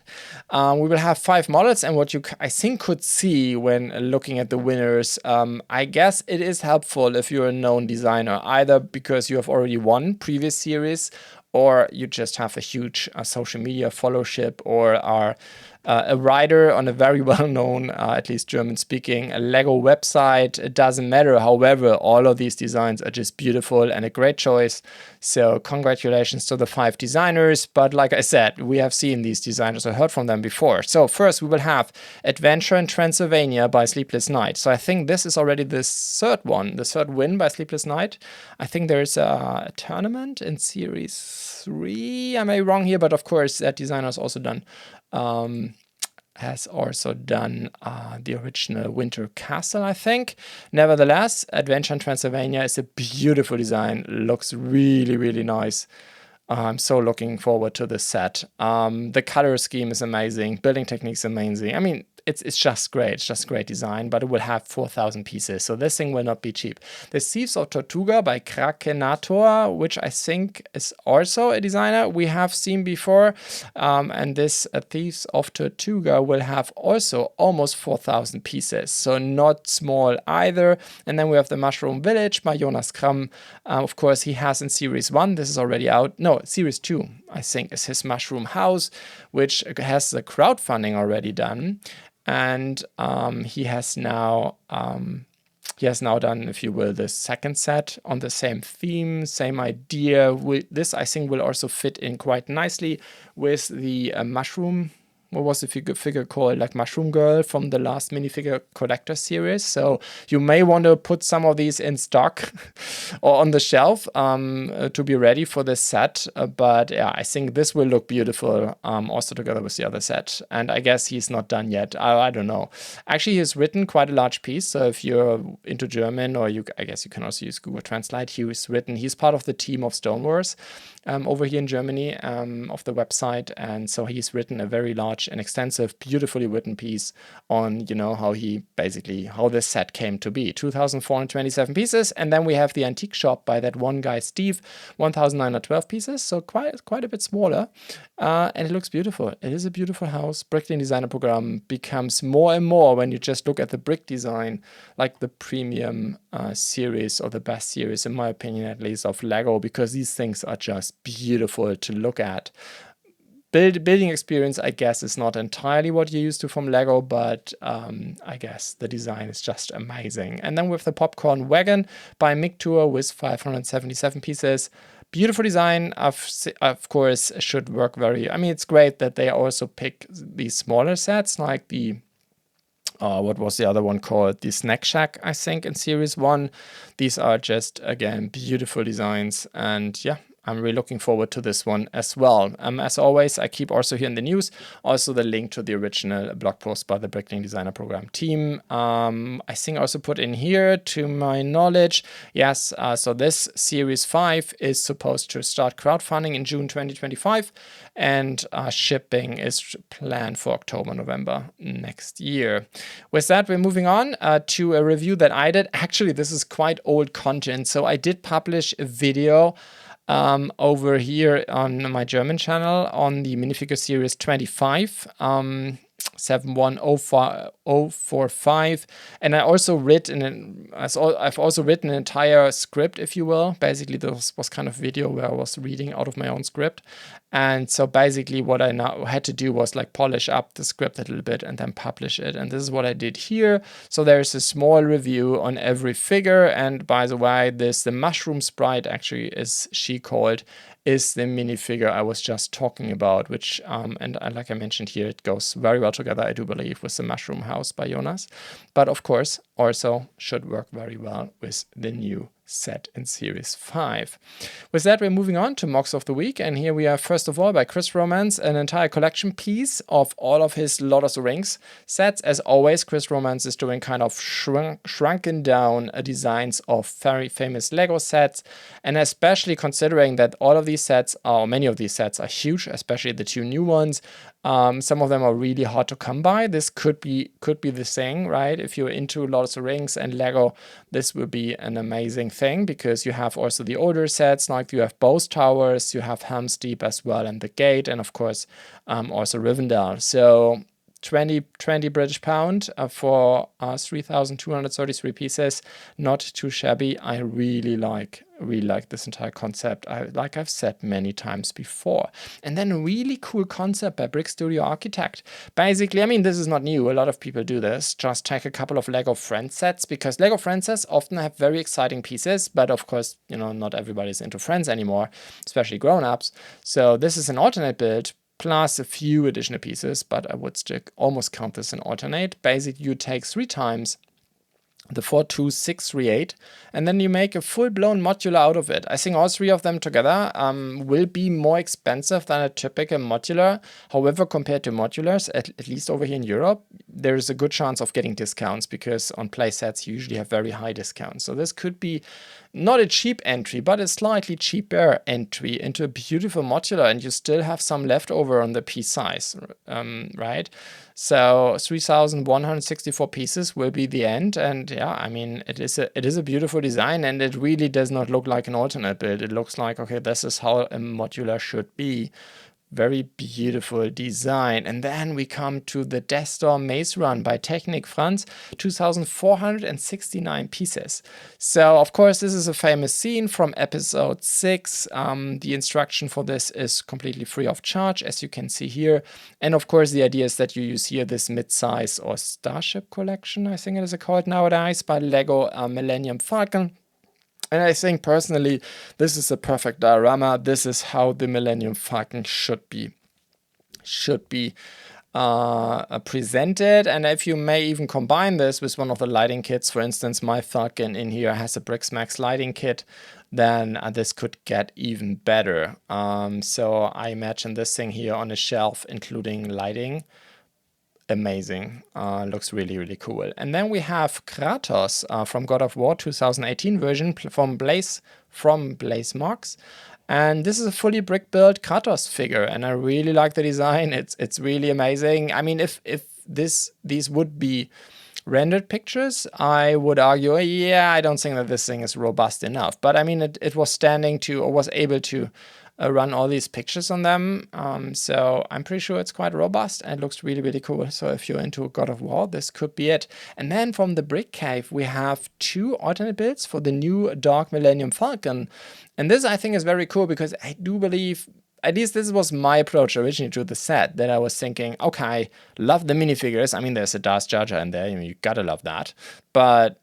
We will have 5 models, and what you, I think, could see when looking at the winners, I guess it is helpful if you're a known designer, either because you have already won previous series, or you just have a huge social media followership, or are a writer on a very well-known, at least German-speaking, Lego website. It doesn't matter. However, all of these designs are just beautiful and a great choice. So congratulations to the 5 designers. But like I said, we have seen these designers or heard from them before. So first we will have Adventure in Transylvania by Sleepless Night. So I think this is already the third one, the third win by Sleepless Night. I think there's a tournament in Series 3. I may be wrong here, but of course that designer has also done the original Winter Castle, I think. Nevertheless, Adventure in Transylvania is a beautiful design. Looks really, really nice. I'm so looking forward to this set. The color scheme is amazing. Building technique is amazing. I mean, it's just great. It's just great design, but it will have 4,000 pieces, so this thing will not be cheap. The Thieves of Tortuga by Krakenator, which I think is also a designer we have seen before, and this Thieves of Tortuga will have also almost 4,000 pieces, so not small either. And then we have the Mushroom Village by Jonas Kram. Of course, he has in Series 1. This is already out. No, Series 2, I think, is his Mushroom House, which has the crowdfunding already done. And he has now done, if you will, the second set on the same theme, same idea. This, I think, will also fit in quite nicely with the mushroom. What was the figure called? Like Mushroom Girl from the last minifigure collector series. So you may want to put some of these in stock or on the shelf to be ready for this set. But yeah, I think this will look beautiful also together with the other set. And I guess he's not done yet. I don't know. Actually, he's written quite a large piece. So if you're into German, or I guess you can also use Google Translate, he's part of the team of Stonewars. over here in Germany of the website, and so he's written a very large and extensive, beautifully written piece on, you know, how this set came to be. 2,427 pieces, and then we have the antique shop by that one guy Steve, 1,912 pieces, so quite a bit smaller, and it looks beautiful. It is a beautiful house. Bricklane Designer Program becomes more and more, when you just look at the brick design, like the premium series, or the best series, in my opinion at least, of Lego, because these things are just beautiful to look at. Building experience, I guess, is not entirely what you're used to from Lego, but I guess the design is just amazing. And then with the popcorn wagon by Mictour with 577 pieces. Beautiful design, of course, should work I mean, it's great that they also pick these smaller sets, like the what was the other one called? The Snack Shack, I think, in Series 1. These are just, again, beautiful designs. And yeah, I'm really looking forward to this one as well. As always, I keep also here in the news also the link to the original blog post by the Bricklane Designer Program team. I think I also put in here, to my knowledge, yes, so this Series 5 is supposed to start crowdfunding in June 2025, and shipping is planned for October, November next year. With that, we're moving on to a review that I did. Actually, this is quite old content, so I did publish a video over here on my German channel on the minifigure series 25, 71045, and I've also written an entire script, if you will. Basically, this was kind of video where I was reading out of my own script, and so basically what I now had to do was like polish up the script a little bit and then publish it, and this is what I did here. So there's a small review on every figure, and by the way, the mushroom sprite, actually, is the minifigure I was just talking about, which, and like I mentioned here, it goes very well together, I do believe, with the Mushroom House by Jonas. But of course, also should work very well with the new set in Series 5. With that, we're moving on to MOCs of the Week, and here we are, first of all, by Chris Romance, an entire collection piece of all of his Lord of the Rings sets. As always, Chris Romance is doing kind of shrunken down designs of very famous Lego sets, and especially considering that all of these sets, or many of these sets, are huge, especially the two new ones. Some of them are really hard to come by. This could be the thing, right? If you're into Lord of the Rings and Lego, this will be an amazing thing, because you have also the older sets, like you have Bose Towers, you have Helm's Deep as well, and the Gate, and of course also Rivendell. So 20 British pound for 3,233 pieces. Not too shabby. I really like this entire concept, like I've said many times before. And then a really cool concept by Brick Studio Architect. Basically, I mean, this is not new. A lot of people do this. Just take a couple of Lego Friends sets, because Lego Friends sets often have very exciting pieces, but of course, you know, not everybody's into Friends anymore, especially grown-ups. So this is an alternate build, plus a few additional pieces, but I would still almost count this an alternate. Basically, you take 3 times the 42638, and then you make a full-blown modular out of it. I think all 3 of them together will be more expensive than a typical modular. However, compared to modulars, at least over here in Europe, there is a good chance of getting discounts, because on play sets you usually have very high discounts. So this could be not a cheap entry, but a slightly cheaper entry into a beautiful modular, and you still have some left over on the piece size, right? So 3,164 pieces will be the end, and yeah, I mean, it is a beautiful design, and it really does not look like an alternate build. It looks like, okay, this is how a modular should be. Very beautiful design. And then we come to the Death Star Maze Run by Technik Franz, 2,469 pieces. So, of course, this is a famous scene from episode 6. The instruction for this is completely free of charge, as you can see here. And, of course, the idea is that you use here this mid-size or Starship collection, I think it is called nowadays, by Lego Millennium Falcon. And I think personally, this is a perfect diorama. This is how the Millennium Falcon should be presented. And if you may even combine this with one of the lighting kits, for instance, my Falcon in here has a BlueBrixx lighting kit, then this could get even better. So I imagine this thing here on a shelf, including lighting. Amazing. Looks really, really cool. And then we have Kratos from God of War 2018 version from Blaze MOCs. And this is a fully brick built Kratos figure, and I really like the design. It's really amazing. I mean, if these would be rendered pictures, I would argue, yeah, I don't think that this thing is robust enough. But I mean, it was standing to, or was able to run all these pictures on them. So I'm pretty sure it's quite robust and it looks really, really cool. So if you're into God of War, this could be it. And then from the Brick Cave, we have 2 alternate builds for the new Dark Millennium Falcon. And this I think is very cool because I do believe, at least this was my approach originally to the set, that I was thinking, okay, love the minifigures. I mean, there's a Darth Jar Jar in there, you gotta love that. But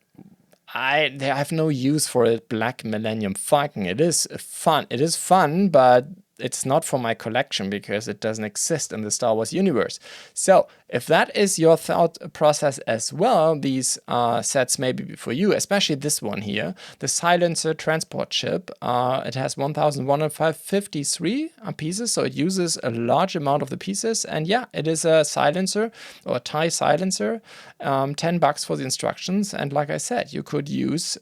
I have no use for a Black Millennium Falcon. It is fun, but it's not for my collection because it doesn't exist in the Star Wars universe. So if that is your thought process as well, these sets may be for you, especially this one here, the Silencer transport ship. It has 1,153 pieces, so it uses a large amount of the pieces. And yeah, it is a silencer or a TIE silencer, $10 for the instructions. And like I said, you could use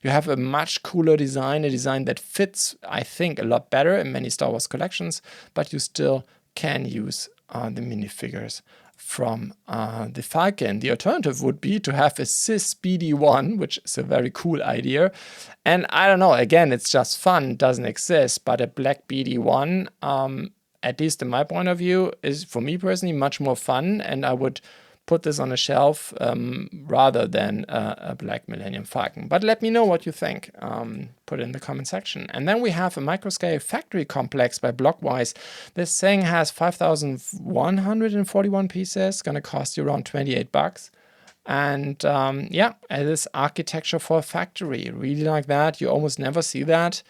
you have a much cooler design, a design that fits, I think, a lot better in many Star Wars collections, but you still can use the minifigures from the Falcon. The alternative would be to have a Cis BD1, which is a very cool idea. And I don't know, again, it's just fun, doesn't exist, but a black BD1, at least in my point of view, is for me personally much more fun, and I would put this on a shelf rather than a Black Millennium Falcon. But let me know what you think. Put it in the comment section. And then we have a microscale factory complex by Blockwise. This thing has 5,141 pieces, gonna cost you around $28. And yeah, it is architecture for a factory. Really like that. You almost never see that.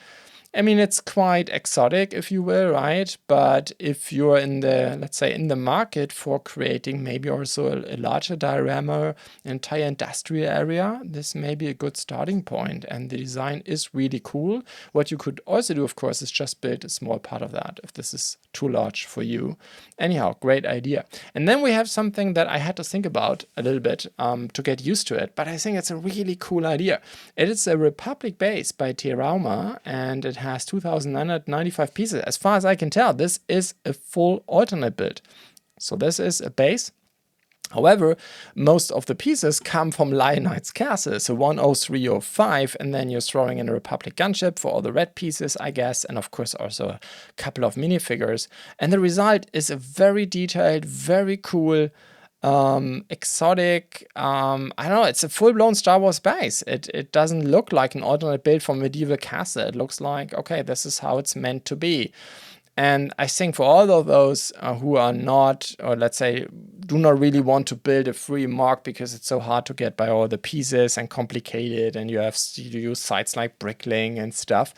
I mean, it's quite exotic, if you will, right? But if you're in the, let's say, in the market for creating maybe also a larger diorama, an entire industrial area, this may be a good starting point. And the design is really cool. What you could also do, of course, is just build a small part of that if this is too large for you. Anyhow, great idea. And then we have something that I had to think about a little bit to get used to it, but I think it's a really cool idea. It is a Republic base by Tirauma, and it has 2,995 pieces. As far as I can tell, this is a full alternate build. So this is a base. However, most of the pieces come from Leonite's Castle, so 10305, and then you're throwing in a Republic gunship for all the red pieces, I guess, and of course also a couple of minifigures. And the result is a very detailed, very cool, exotic, I don't know, it's a full-blown Star Wars base. It doesn't look like an alternate build from Medieval Castle. It looks like, okay, this is how it's meant to be. And I think for all of those who are not, or let's say, do not really want to build a free Mork because it's so hard to get by all the pieces and complicated, and you have to use sites like Bricklink and stuff,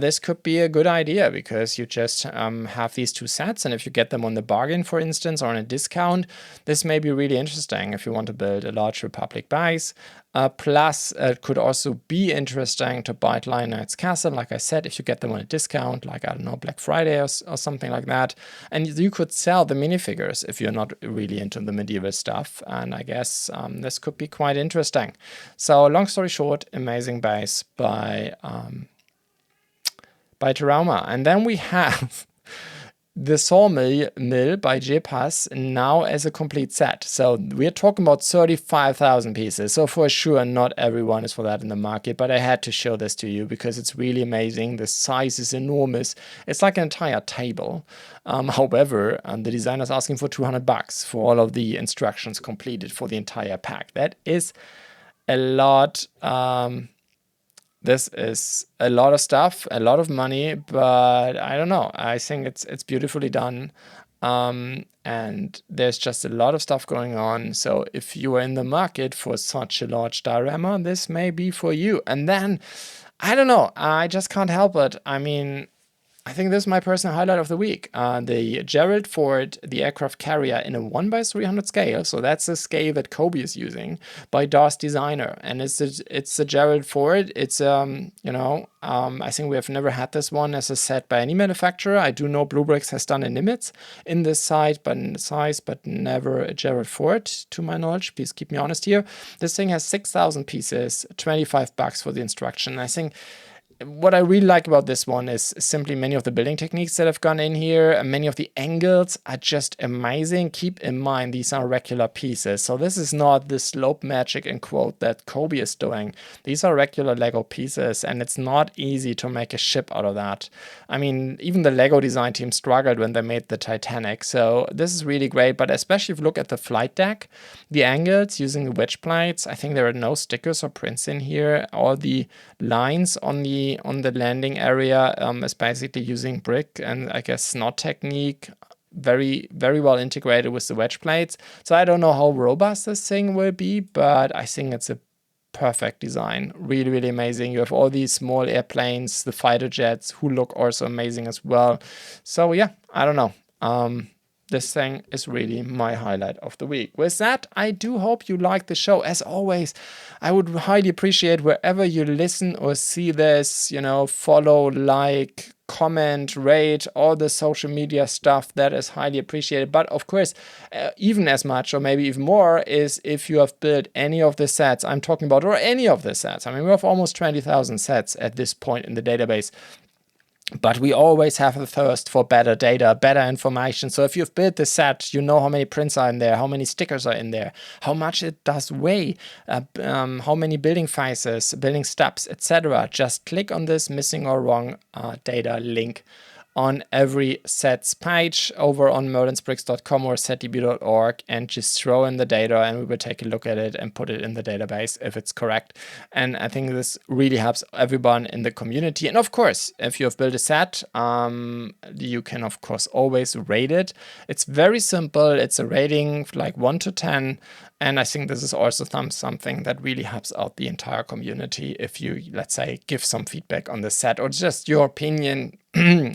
this could be a good idea because you just have these 2 sets, and if you get them on the bargain, for instance, or on a discount, this may be really interesting if you want to build a large Republic base. Plus, it could also be interesting to buy Leonite's Castle, like I said, if you get them on a discount, like, I don't know, Black Friday or something like that. And you could sell the minifigures if you're not really into the medieval stuff. And I guess this could be quite interesting. So, long story short, amazing base by Tirauma. And then we have the Sawmill by Jepas now as a complete set. So we're talking about 35,000 pieces. So for sure, not everyone is for that in the market, but I had to show this to you because it's really amazing. The size is enormous. It's like an entire table. However, the designer's asking for $200 for all of the instructions completed for the entire pack. That is a lot. This is a lot of stuff, a lot of money, but I don't know. I think it's beautifully done. And there's just a lot of stuff going on. So if you are in the market for such a large diorama, this may be for you. And then, I don't know, I just can't help it. I mean, I think this is my personal highlight of the week. The Gerald Ford, the aircraft carrier in a 1:300 scale. So that's the scale that Cobi is using by Darth Designer. And it's a Gerald Ford. It's, I think we have never had this one as a set by any manufacturer. I do know BlueBrixx has done a Nimitz in this size, but never a Gerald Ford, to my knowledge. Please keep me honest here. This thing has 6,000 pieces, $25 for the instruction. I think what I really like about this one is simply many of the building techniques that have gone in here. Many of the angles are just amazing. Keep in mind, these are regular pieces. So this is not the slope magic in quote that Cobi is doing. These are regular Lego pieces, and it's not easy to make a ship out of that. I mean, even the Lego design team struggled when they made the Titanic. So this is really great, but especially if you look at the flight deck, the angles using the wedge plates, I think there are no stickers or prints in here. All the lines on the landing area is basically using brick and I guess snot technique, very well integrated with the wedge plates. So I don't know how robust this thing will be, but I think it's a perfect design. Really amazing. You have all these small airplanes, the fighter jets, who look also amazing as well. So yeah, I don't know. This thing is really my highlight of the week. With that, I do hope you like the show. As always, I would highly appreciate wherever you listen or see this, follow, like, comment, rate, all the social media stuff. That is highly appreciated. But of course, even as much or maybe even more is if you have built any of the sets I'm talking about, or any of the sets. I mean, we have almost 20,000 sets at this point in the database. But we always have a thirst for better data, better information. So if you've built the set, you know how many prints are in there, how many stickers are in there, how much it does weigh, how many building faces, building steps, etc. Just click on this missing or wrong data link on every sets page over on merlinsbrixx.com or setdb.org, and just throw in the data and we will take a look at it and put it in the database if it's correct. And I think this really helps everyone in the community. And of course, if you have built a set, you can of course always rate it. It's very simple. It's a rating like 1 to 10. And I think this is also something that really helps out the entire community if you, let's say, give some feedback on the set or just your opinion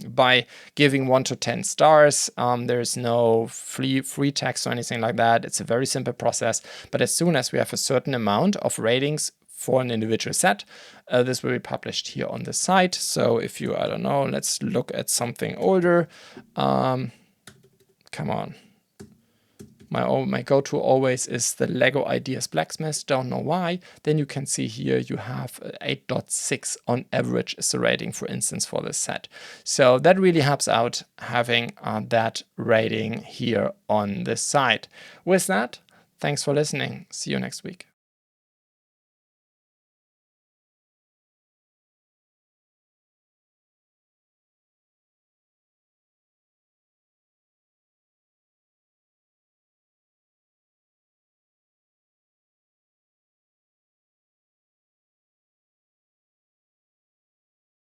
by giving 1 to 10 stars. There's no free text or anything like that. It's a very simple process. But as soon as we have a certain amount of ratings for an individual set, this will be published here on the site. So if you, I don't know, let's look at something older. Come on. My go-to always is the Lego Ideas Blacksmith. Don't know why. Then you can see here you have 8.6 on average is the rating, for instance, for this set. So that really helps out having that rating here on this site. With that, thanks for listening. See you next week.